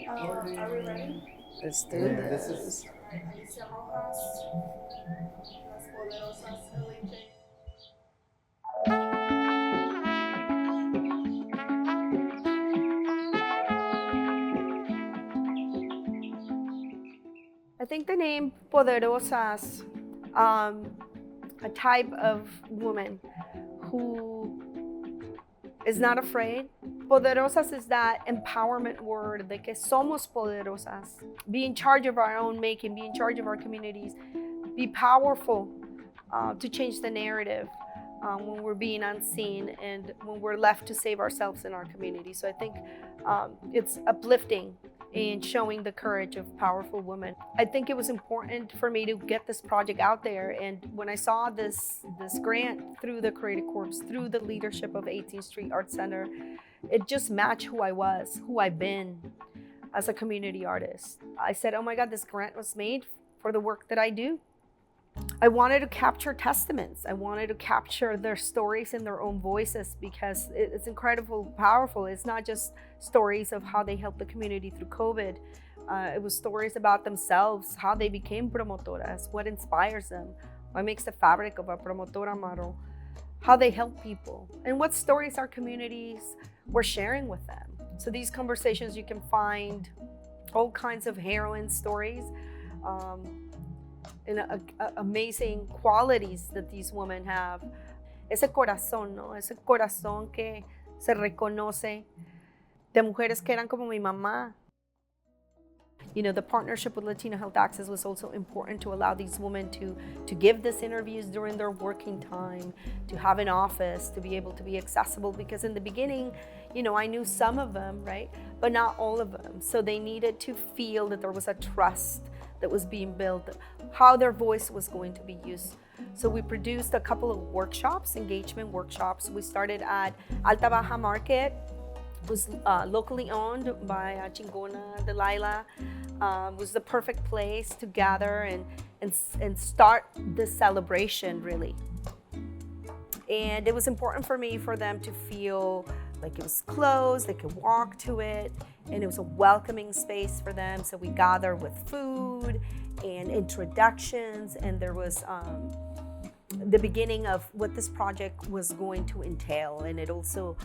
Are we ready? Let's do Yeah, this. this is Alicia Rojas, Las Promotoras, LHA. I think the name Poderosas, a type of woman who is not afraid. Poderosas is that empowerment word, de que somos poderosas. Be in charge of our own making, be in charge of our communities, be powerful to change the narrative when we're being unseen and when we're left to save ourselves in our community. So I think it's uplifting and showing the courage of powerful women. I think it was important for me to get this project out there, and when I saw this grant through the Creative Corps, through the leadership of 18th Street Art Center, it just matched who I was, who I've been as a community artist. I said, oh my God, this grant was made for the work that I do. I wanted to capture testaments. I wanted to capture their stories in their own voices because it's incredibly powerful. It's not just stories of how they helped the community through COVID. It was stories about themselves, how they became promotoras, what inspires them, what makes the fabric of a promotora model, how they help people, and what stories our communities were sharing with them. So these conversations, you can find all kinds of heroine stories, and amazing qualities that these women have. Ese corazón, ¿no? Ese corazón que se reconoce de mujeres que eran como mi mamá. You know, the partnership with Latino Health Access was also important to allow these women to give these interviews during their working time, to have an office, to be able to be accessible, because in the beginning, you know, I knew some of them, right? But not all of them. So they needed to feel that there was a trust that was being built, how their voice was going to be used. So we produced a couple of workshops, engagement workshops. We started at Alta Baja Market. It was locally owned by Chingona Delilah. Was the perfect place to gather and start this celebration, really. And it was important for me for them to feel like it was closed, they could walk to it, and it was a welcoming space for them. So we gathered with food and introductions, and there was the beginning of what this project was going to entail. And it also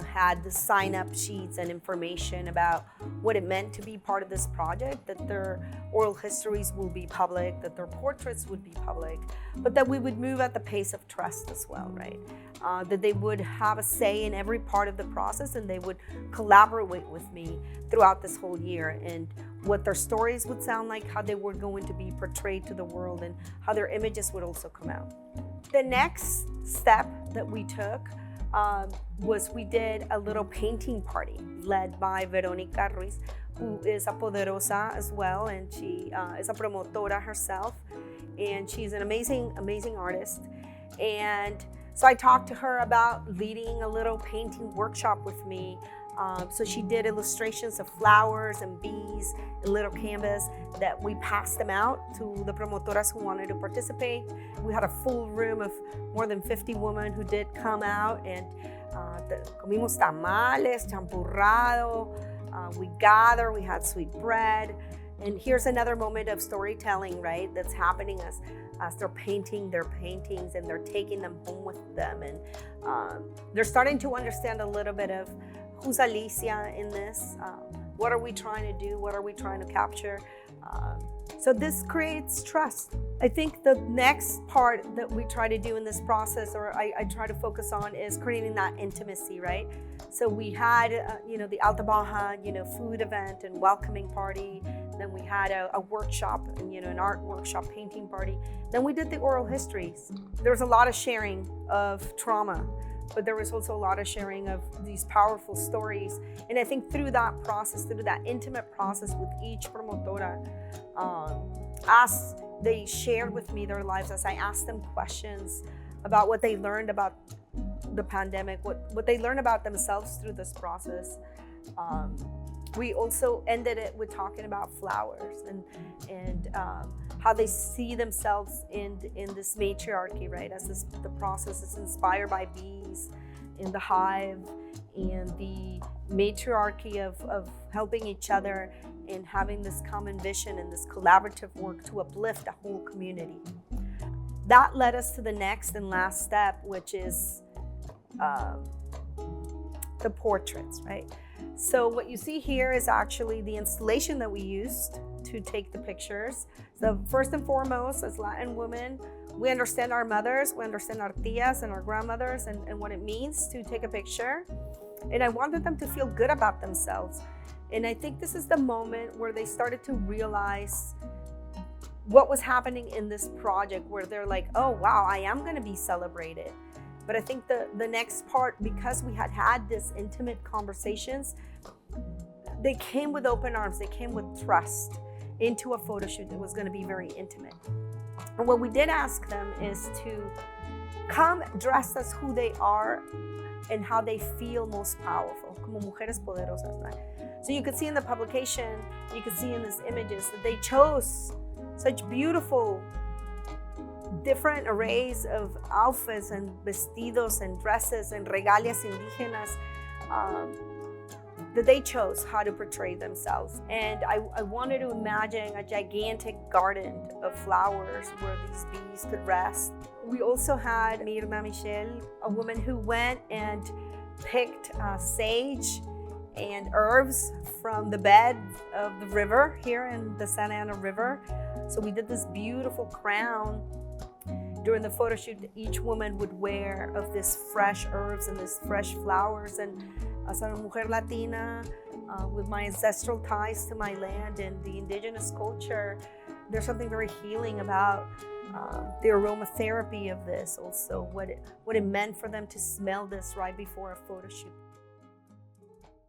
had the sign-up sheets and information about what it meant to be part of this project, that their oral histories will be public, that their portraits would be public, but that we would move at the pace of trust as well, right? That they would have a say in every part of the process, and they would collaborate with me throughout this whole year, and what their stories would sound like, how they were going to be portrayed to the world, and how their images would also come out. The next step that we took was we did a little painting party led by Veronica Ruiz, who is a poderosa as well, and she is a promotora herself, and she's an amazing, amazing artist. And so I talked to her about leading a little painting workshop with me. So she did illustrations of flowers and bees in little canvas that we passed them out to the promotoras who wanted to participate. We had a full room of more than 50 women who did come out, and comimos tamales, champurrado, we gathered, we had sweet bread. And here's another moment of storytelling, right, that's happening as they're painting their paintings, and they're taking them home with them. And they're starting to understand a little bit of who's Alicia in this, what are we trying to do, what are we trying to capture. So this creates trust. I think the next part that we try to do in this process, or I try to focus on, is creating that intimacy, right? So we had, the Alta Baja, food event and welcoming party. Then we had a workshop, an art workshop, painting party. Then we did the oral histories. There was a lot of sharing of trauma, but there was also a lot of sharing of these powerful stories. And I think through that process, through that intimate process with each promotora, as they shared with me their lives, as I asked them questions about what they learned about the pandemic, what they learned about themselves through this process. We also ended it with talking about flowers and how they see themselves in this matriarchy, right? As the process is inspired by bees in the hive and the matriarchy of helping each other and having this common vision and this collaborative work to uplift a whole community. That led us to the next and last step, which is the portraits, right? So what you see here is actually the installation that we used to take the pictures. So first and foremost, as Latin women, we understand our mothers, we understand our tias and our grandmothers and what it means to take a picture. And I wanted them to feel good about themselves. And I think this is the moment where they started to realize what was happening in this project, where they're like, oh, wow, I am gonna be celebrated. But I think the next part, because we had this intimate conversations, they came with open arms, they came with trust into a photo shoot that was gonna be very intimate. And what we did ask them is to come dressed as who they are and how they feel most powerful, como mujeres poderosas, right? So you could see in the publication, you could see in these images that they chose such beautiful, different arrays of outfits and vestidos and dresses and regalias indígenas that they chose how to portray themselves. And I wanted to imagine a gigantic garden of flowers where these bees could rest. We also had Mirna Michelle, a woman who went and picked sage and herbs from the bed of the river here in the Santa Ana River. So we did this beautiful crown during the photo shoot that each woman would wear of this fresh herbs and this fresh flowers. And as a mujer Latina, with my ancestral ties to my land and the indigenous culture, there's something very healing about the aromatherapy of this, also what it meant for them to smell this right before a photo shoot.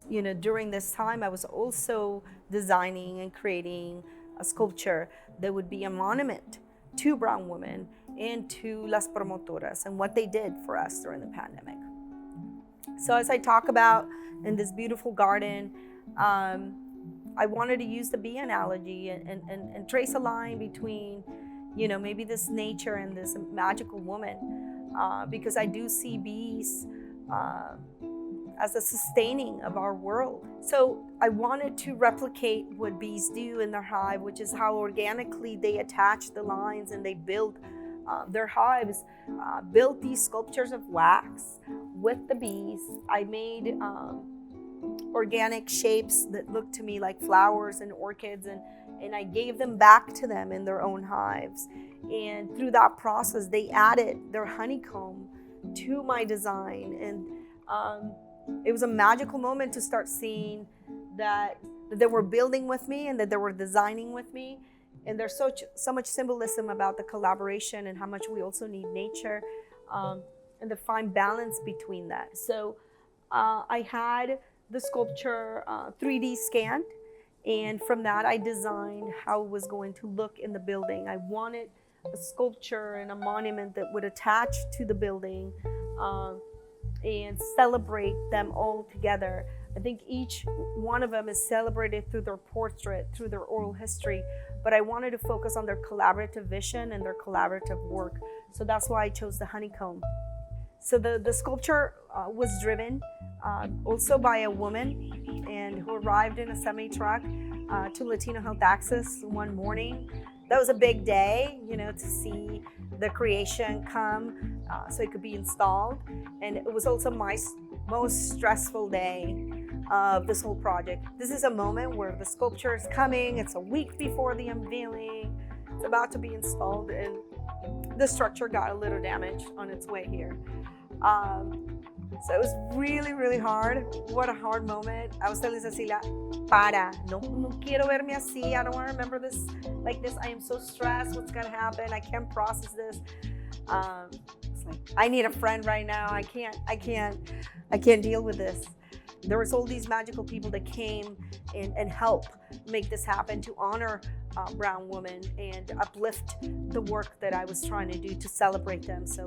You know, during this time, I was also designing and creating a sculpture that would be a monument to brown women and to Las Promotoras and what they did for us during the pandemic. So as I talk about in this beautiful garden, I wanted to use the bee analogy and trace a line between, you know, maybe this nature and this magical woman, because I do see bees as a sustaining of our world. So I wanted to replicate what bees do in their hive, which is how organically they attach the lines and they build their hives, built these sculptures of wax with the bees. I made organic shapes that looked to me like flowers and orchids, and I gave them back to them in their own hives. And through that process, they added their honeycomb to my design. And it was a magical moment to start seeing that they were building with me and that they were designing with me. And there's so much symbolism about the collaboration and how much we also need nature and the fine balance between that. So I had the sculpture 3D scanned, and from that I designed how it was going to look in the building. I wanted a sculpture and a monument that would attach to the building and celebrate them all together. I think each one of them is celebrated through their portrait, through their oral history, but I wanted to focus on their collaborative vision and their collaborative work. So that's why I chose the honeycomb. So the sculpture was driven also by a woman and who arrived in a semi-truck to Latino Health Access one morning. That was a big day, you know, to see the creation come so it could be installed. And it was also my most stressful day of this whole project. This is a moment where the sculpture is coming. It's a week before the unveiling. It's about to be installed, and the structure got a little damaged on its way here. So it was really, really hard. What a hard moment. I was telling Cecilia, no quiero verme así. I don't want to remember this like this. I am so stressed. What's gonna happen? I can't process this. It's like, I need a friend right now. I can't deal with this. There was all these magical people that came and helped make this happen to honor brown women and uplift the work that I was trying to do to celebrate them. So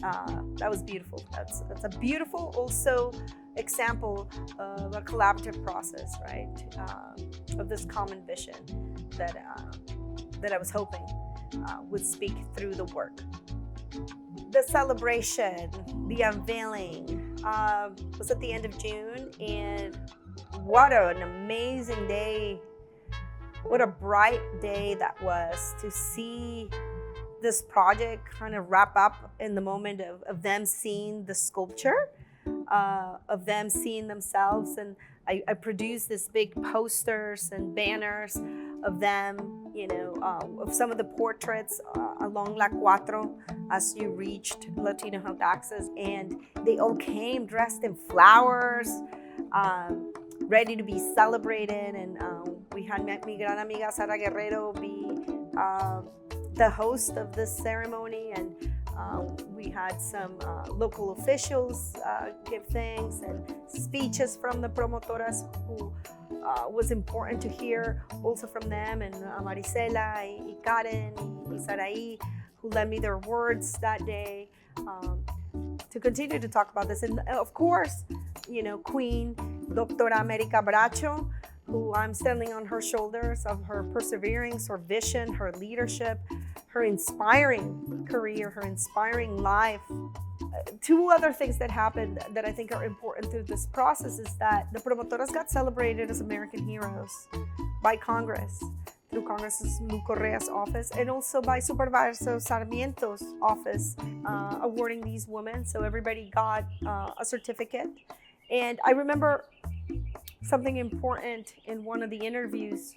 that was beautiful. That's a beautiful also example of a collaborative process, right? Of this common vision that I was hoping would speak through the work. the celebration, the unveiling was at the end of June, and what an amazing day. What a bright day that was to see this project kind of wrap up in the moment of them seeing the sculpture, of them seeing themselves. And I produced this big posters and banners of them, of some of the portraits along La Cuatro as you reached Latino Health Access. And they all came dressed in flowers, ready to be celebrated. And we had mi gran amiga Sara Guerrero be the host of this ceremony, and we had some local officials give thanks and speeches from the Promotoras, who was important to hear also from them, and Marisela y Karen y Saraí, who lent me their words that day to continue to talk about this. And of course, Queen Doctora America Bracho, who I'm standing on her shoulders of her perseverance, her vision, her leadership, her inspiring career, her inspiring life. Two other things that happened that I think are important through this process is that the Promotoras got celebrated as American heroes by Congress, through Congress's Lu Correa's office, and also by Supervisor Sarmiento's office, awarding these women. So everybody got a certificate. And I remember something important in one of the interviews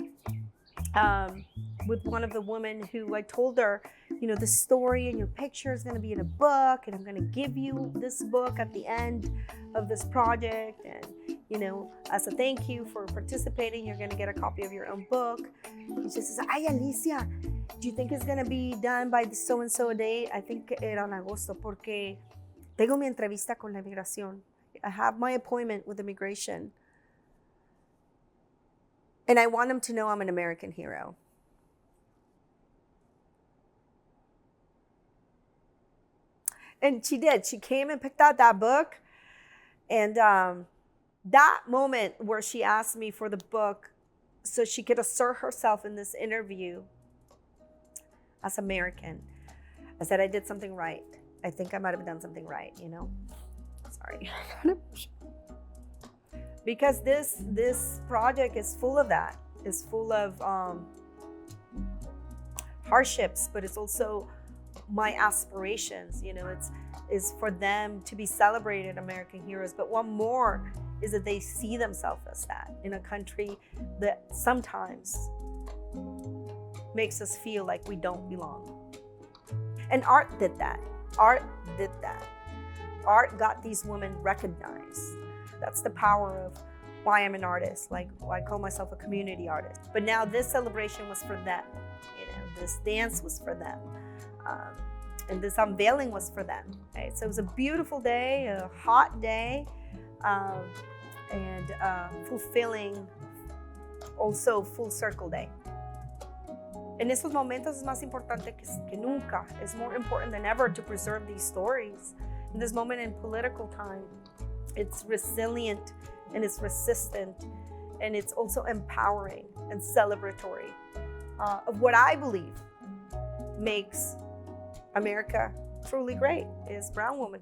with one of the women, who I told her, the story and your picture is going to be in a book, and I'm going to give you this book at the end of this project. And, as a thank you for participating, you're going to get a copy of your own book. And she says, "Ay, Alicia, do you think it's going to be done by the so-and-so date?" I think era en agosto, porque tengo mi entrevista con la migración. I have my appointment with immigration. And I want them to know I'm an American hero. And she did. She came and picked out that book. And that moment where she asked me for the book so she could assert herself in this interview as American, I said, I did something right. I think I might have done something right, Sorry. Because this project is full of that. It's full of hardships, but it's also my aspirations. It's for them to be celebrated American heroes. But one more is that they see themselves as that in a country that sometimes makes us feel like we don't belong. And art did that. Art did that. Art got these women recognized. That's the power of why I'm an artist, like why I call myself a community artist. But now this celebration was for them. This dance was for them. And this unveiling was for them. Right? So it was a beautiful day, a hot day, and fulfilling, also full circle day. En estos momentos es más importante que nunca. It's more important than ever to preserve these stories. In this moment in political time, it's resilient and it's resistant, and it's also empowering and celebratory of what I believe makes America truly great is brown women.